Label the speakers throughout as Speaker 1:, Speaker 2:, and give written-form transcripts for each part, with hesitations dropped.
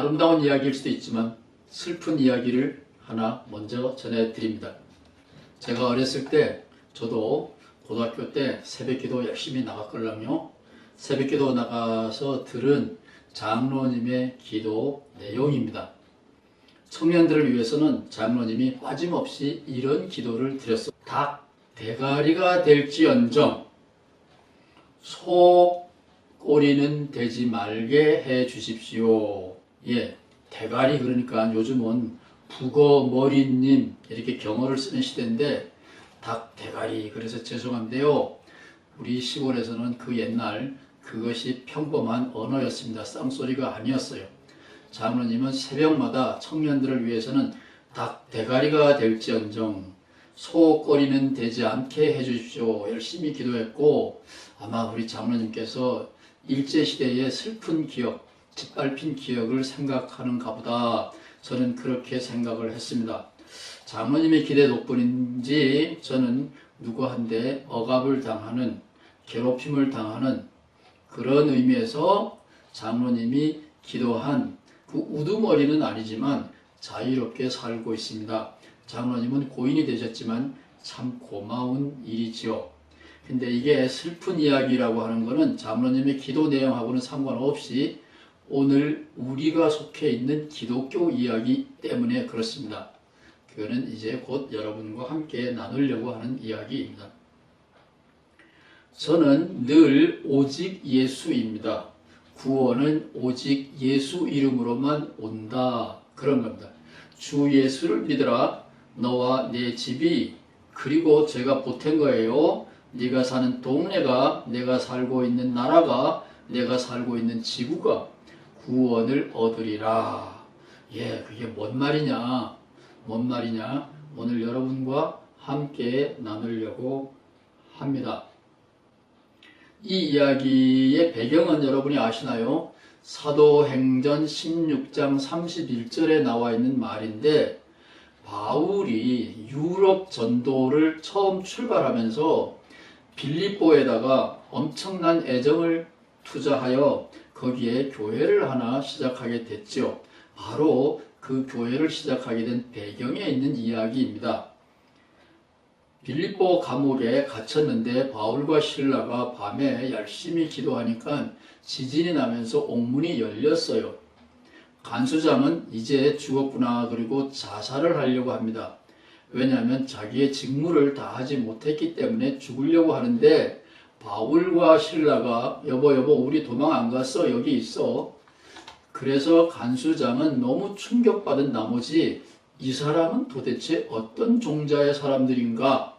Speaker 1: 아름다운 이야기일 수도 있지만 슬픈 이야기를 하나 먼저 전해드립니다. 제가 어렸을 때 저도 고등학교 때 새벽기도 열심히 나갔걸랑요. 새벽기도 나가서 들은 장로님의 기도 내용입니다. 청년들을 위해서는 장로님이 빠짐없이 이런 기도를 드렸습니다. 닭 대가리가 될지언정 소 꼬리는 되지 말게 해 주십시오. 예, 대가리 그러니까 요즘은 북어머리님 이렇게 경어를 쓰는 시대인데 닭 대가리 그래서 죄송한데요. 우리 시골에서는 그 옛날 그것이 평범한 언어였습니다. 쌍소리가 아니었어요. 장로님은 새벽마다 청년들을 위해서는 닭 대가리가 될지언정 소 꼬리는 되지 않게 해주십시오. 열심히 기도했고 아마 우리 장로님께서 일제시대의 슬픈 기억, 짓밟힌 기억을 생각하는가 보다 저는 그렇게 생각을 했습니다. 장로님의 기대 덕분인지 저는 누구한테 억압을 당하는, 괴롭힘을 당하는 그런 의미에서 장로님이 기도한 그 우두머리는 아니지만 자유롭게 살고 있습니다. 장로님은 고인이 되셨지만 참 고마운 일이지요. 근데 이게 슬픈 이야기라고 하는 것은 장로님의 기도 내용하고는 상관없이 오늘 우리가 속해 있는 기독교 이야기 때문에 그렇습니다. 그거는 이제 곧 여러분과 함께 나누려고 하는 이야기입니다. 저는 늘 오직 예수입니다. 구원은 오직 예수 이름으로만 온다. 그런 겁니다. 주 예수를 믿으라. 너와 내 집이 그리고 제가 보탠 거예요. 네가 사는 동네가, 내가 살고 있는 나라가, 내가 살고 있는 지구가 구원을 얻으리라. 예, 그게 뭔 말이냐? 뭔 말이냐? 오늘 여러분과 함께 나누려고 합니다. 이 이야기의 배경은 여러분이 아시나요? 사도행전 16장 31절에 나와 있는 말인데 바울이 유럽 전도를 처음 출발하면서 빌립보에다가 엄청난 애정을 투자하여 거기에 교회를 하나 시작하게 됐죠. 바로 그 교회를 시작하게 된 배경에 있는 이야기입니다. 빌립보 감옥에 갇혔는데 바울과 실라가 밤에 열심히 기도하니까 지진이 나면서 옥문이 열렸어요. 간수장은 이제 죽었구나 그리고 자살을 하려고 합니다. 왜냐하면 자기의 직무를 다 하지 못했기 때문에 죽으려고 하는데 바울과 실라가 여보 우리 도망 안 갔어 여기 있어. 그래서 간수장은 너무 충격받은 나머지 이 사람은 도대체 어떤 종자의 사람들인가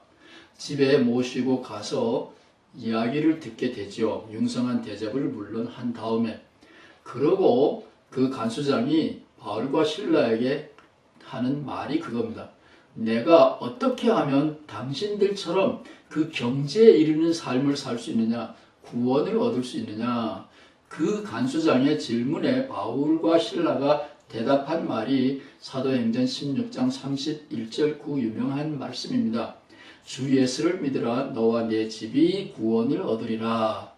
Speaker 1: 집에 모시고 가서 이야기를 듣게 되죠. 융성한 대접을 물론 한 다음에 그러고 그 간수장이 바울과 실라에게 하는 말이 그겁니다. 내가 어떻게 하면 당신들처럼 그 경지에 이르는 삶을 살 수 있느냐, 구원을 얻을 수 있느냐. 그 간수장의 질문에 바울과 실라가 대답한 말이 사도행전 16장 31절 그 유명한 말씀입니다. 주 예수를 믿으라 너와 내 집이 구원을 얻으리라.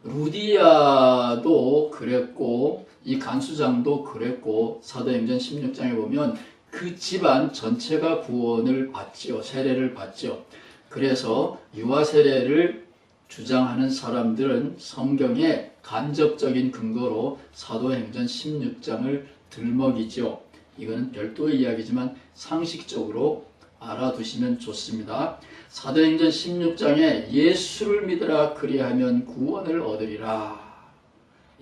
Speaker 1: 루디아도 그랬고 이 간수장도 그랬고 사도행전 16장에 보면 그 집안 전체가 구원을 받지요. 세례를 받죠. 그래서 유아 세례를 주장하는 사람들은 성경의 간접적인 근거로 사도행전 16장을 들먹이죠. 이거는 별도의 이야기지만 상식적으로 알아두시면 좋습니다. 사도행전 16장에 예수를 믿으라 그리하면 구원을 얻으리라.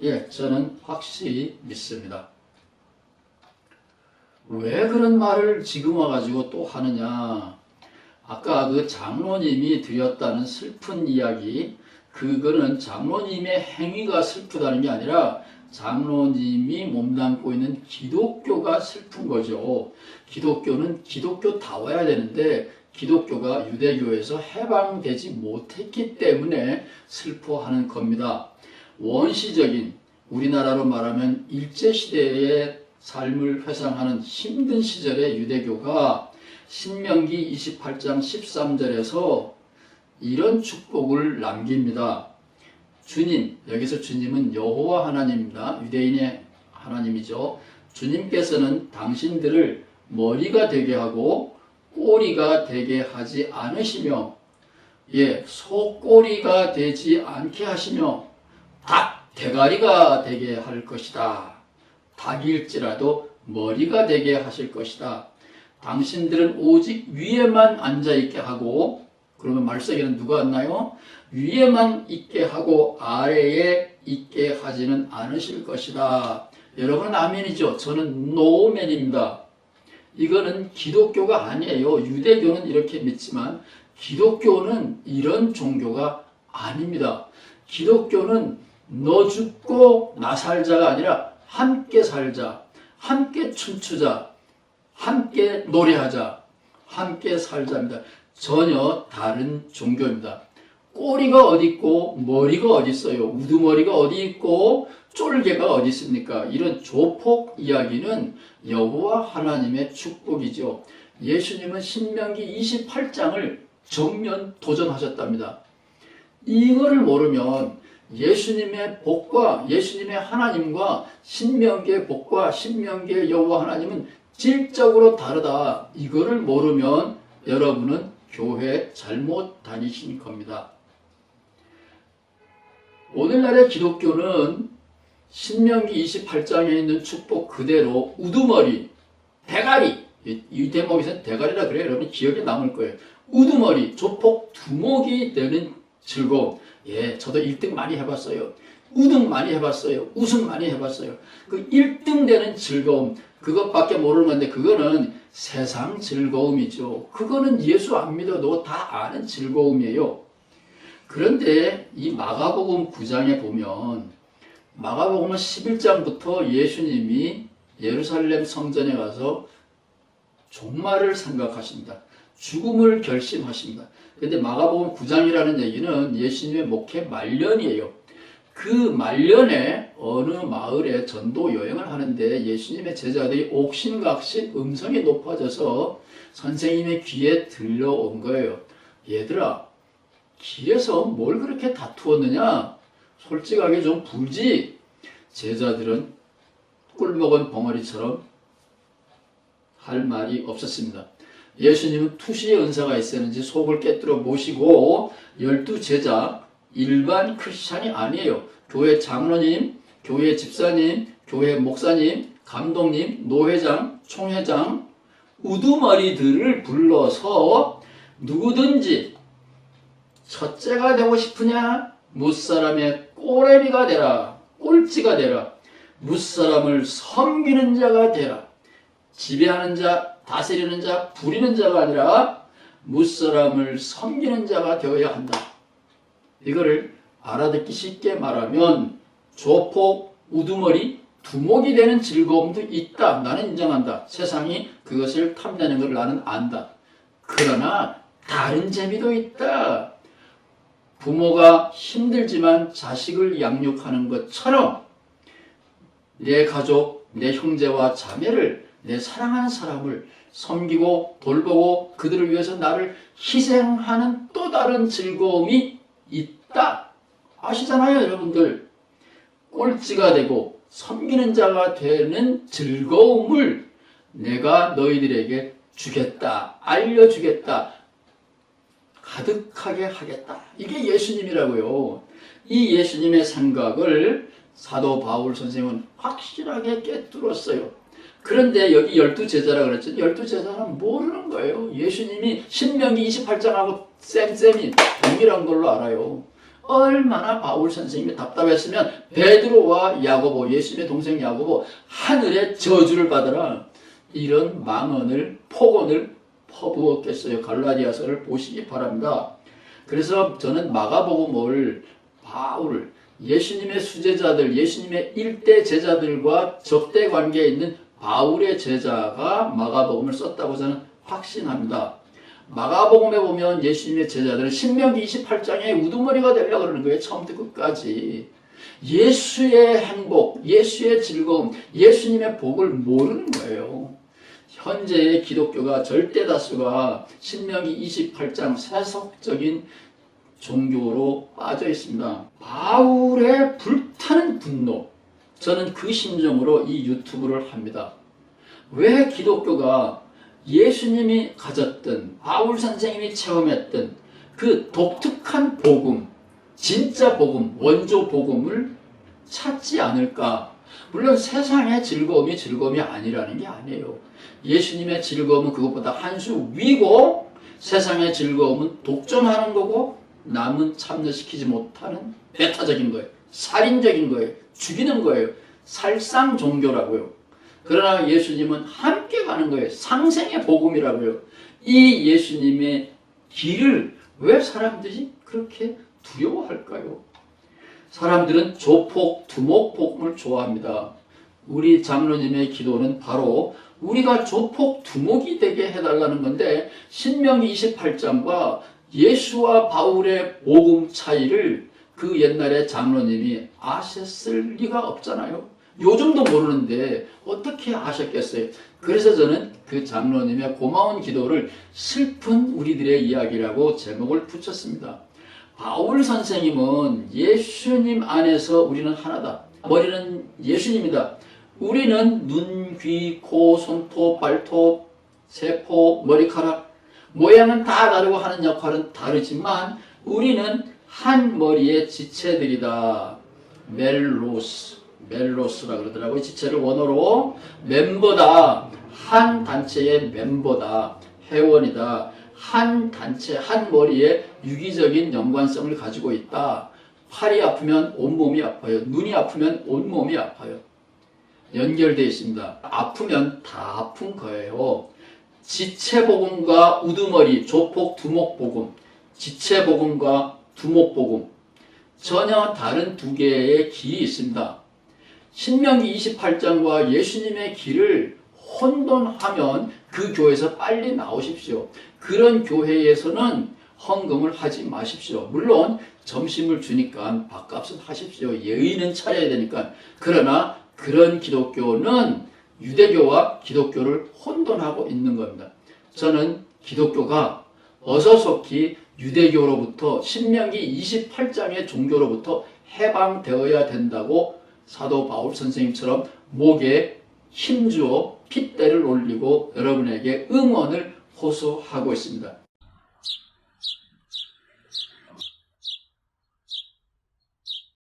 Speaker 1: 예, 저는 확실히 믿습니다. 왜 그런 말을 지금 와가지고 또 하느냐? 아까 그 장로님이 드렸다는 슬픈 이야기, 그거는 장로님의 행위가 슬프다는 게 아니라 장로님이 몸담고 있는 기독교가 슬픈 거죠. 기독교는 기독교다워야 되는데 기독교가 유대교에서 해방되지 못했기 때문에 슬퍼하는 겁니다. 원시적인 우리나라로 말하면 일제시대의 삶을 회상하는 힘든 시절의 유대교가 신명기 28장 13절에서 이런 축복을 남깁니다. 주님, 여기서 주님은 여호와 하나님입니다. 유대인의 하나님이죠. 주님께서는 당신들을 머리가 되게 하고 꼬리가 되게 하지 않으시며, 소꼬리가 되지 않게 하시며 닭 대가리가 되게 할 것이다. 닭일지라도 머리가 되게 하실 것이다. 당신들은 오직 위에만 앉아있게 하고, 그러면 말세기는 누가 왔나요? 위에만 있게 하고 아래에 있게 하지는 않으실 것이다. 여러분 아멘이죠? 저는 노맨입니다. 이거는 기독교가 아니에요. 유대교는 이렇게 믿지만 기독교는 이런 종교가 아닙니다. 기독교는 너 죽고 나 살자가 아니라 함께 살자, 함께 춤추자, 함께 노래하자, 함께 살자입니다. 전혀 다른 종교입니다. 꼬리가 어디 있고 머리가 어디 있어요? 우두머리가 어디 있고 쫄개가 어디 있습니까? 이런 조폭 이야기는 여호와 하나님의 축복이죠. 예수님은 신명기 28장을 정면 도전하셨답니다. 이거를 모르면 예수님의 복과 예수님의 하나님과 신명기의 복과 신명기의 여호와 하나님은 질적으로 다르다. 이거를 모르면 여러분은 교회 잘못 다니신 겁니다. 오늘날의 기독교는 신명기 28장에 있는 축복 그대로 우두머리, 대가리, 이 대목에서는 대가리라 그래요. 여러분 기억에 남을 거예요. 우두머리, 조폭 두목이 되는 즐거움. 저도 1등 많이 해봤어요. 우등 많이 해봤어요. 우승 많이 해봤어요. 그 1등 되는 즐거움, 그것밖에 모르는 건데 그거는 세상 즐거움이죠. 그거는 예수 안 믿어도 다 아는 즐거움이에요. 그런데 이 마가복음 9장에 보면 마가복음은 11장부터 예수님이 예루살렘 성전에 가서 종말을 생각하십니다. 죽음을 결심하십니다. 그런데 마가복음 9장이라는 얘기는 예수님의 목회 말년이에요. 그 말년에 어느 마을에 전도 여행을 하는데 예수님의 제자들이 옥신각신 음성이 높아져서 선생님의 귀에 들려온 거예요. 얘들아, 길에서 뭘 그렇게 다투었느냐? 솔직하게 좀 불지. 제자들은 꿀먹은 벙어리처럼 할 말이 없었습니다. 예수님은 투시의 은사가 있었는지 속을 깨뜨려 모시고 12제자, 일반 크리스찬이 아니에요. 교회 장로님, 교회 집사님, 교회 목사님, 감독님, 노회장, 총회장, 우두머리들을 불러서 누구든지 첫째가 되고 싶으냐? 무사람의 꼬레비가 되라. 꼴찌가 되라. 무사람을 섬기는 자가 되라. 지배하는 자, 다스리는 자, 부리는 자가 아니라 무사람을 섬기는 자가 되어야 한다. 이거를 알아듣기 쉽게 말하면 조폭, 우두머리, 두목이 되는 즐거움도 있다. 나는 인정한다. 세상이 그것을 탐내는 걸 나는 안다. 그러나 다른 재미도 있다. 부모가 힘들지만 자식을 양육하는 것처럼 내 가족, 내 형제와 자매를, 내 사랑하는 사람을 섬기고 돌보고 그들을 위해서 나를 희생하는 또 다른 즐거움이 있다. 아시잖아요, 여러분들. 꼴찌가 되고 섬기는 자가 되는 즐거움을 내가 너희들에게 주겠다. 알려주겠다. 가득하게 하겠다. 이게 예수님이라고요. 이 예수님의 생각을 사도 바울 선생은 확실하게 깨뚫었어요. 그런데 여기 12제자라 그랬죠. 12제자는 모르는 거예요. 예수님이 신명기 28장하고 쌤쌤이 동일한 걸로 알아요. 얼마나 바울 선생님이 답답했으면 베드로와 야고보, 예수님의 동생 야고보, 하늘의 저주를 받으라. 이런 망언을, 폭언을 퍼부었겠어요. 갈라디아서를 보시기 바랍니다. 그래서 저는 마가복음을 바울, 예수님의 수제자들, 예수님의 일대 제자들과 적대 관계에 있는 바울의 제자가 마가복음을 썼다고 저는 확신합니다. 마가복음에 보면 예수님의 제자들은 신명기 28장에 우두머리가 되려고 그러는 거예요. 처음부터 끝까지. 예수의 행복, 예수의 즐거움, 예수님의 복을 모르는 거예요. 현재의 기독교가 절대 다수가 신명기 28장 세속적인 종교로 빠져 있습니다. 바울의 불타는 분노, 저는 그 심정으로 이 유튜브를 합니다. 왜 기독교가 예수님이 가졌던, 바울 선생님이 체험했던 그 독특한 복음, 진짜 복음, 원조 복음을 찾지 않을까? 물론 세상의 즐거움이 즐거움이 아니라는 게 아니에요. 예수님의 즐거움은 그것보다 한 수 위고, 세상의 즐거움은 독점하는 거고, 남은 참여시키지 못하는 배타적인 거예요. 살인적인 거예요. 죽이는 거예요. 살상 종교라고요. 그러나 예수님은 함께 가는 거예요. 상생의 복음이라고요. 이 예수님의 길을 왜 사람들이 그렇게 두려워할까요? 사람들은 조폭, 두목 복음을 좋아합니다. 우리 장로님의 기도는 바로 우리가 조폭, 두목이 되게 해달라는 건데, 신명기 28장과 예수와 바울의 복음 차이를 그 옛날에 장로님이 아셨을 리가 없잖아요. 요즘도 모르는데 어떻게 아셨겠어요? 그래서 저는 그 장로님의 고마운 기도를 슬픈 우리들의 이야기라고 제목을 붙였습니다. 바울 선생님은 예수님 안에서 우리는 하나다. 머리는 예수님이다. 우리는 눈, 귀, 코, 손톱, 발톱, 세포, 머리카락, 모양은 다 다르고 하는 역할은 다르지만 우리는 한 머리의 지체들이다. 멜로스라 그러더라고요. 지체를 원어로 멤버다. 한 단체의 멤버다. 회원이다. 한 단체, 한 머리에 유기적인 연관성을 가지고 있다. 팔이 아프면 온몸이 아파요. 눈이 아프면 온몸이 아파요. 연결되어 있습니다. 아프면 다 아픈 거예요. 지체복음과 우두머리, 조폭, 두목복음, 지체복음과 두목복음, 전혀 다른 두 개의 길이 있습니다. 신명기 28장과 예수님의 길을 혼돈하면 그 교회에서 빨리 나오십시오. 그런 교회에서는 헌금을 하지 마십시오. 물론 점심을 주니까 밥값은 하십시오. 예의는 차려야 되니까. 그러나 그런 기독교는 유대교와 기독교를 혼돈하고 있는 겁니다. 저는 기독교가 어서속히 유대교로부터, 신명기 28장의 종교로부터 해방되어야 된다고 사도 바울 선생님처럼 목에 힘주어 핏대를 올리고 여러분에게 응원을 호소하고 있습니다.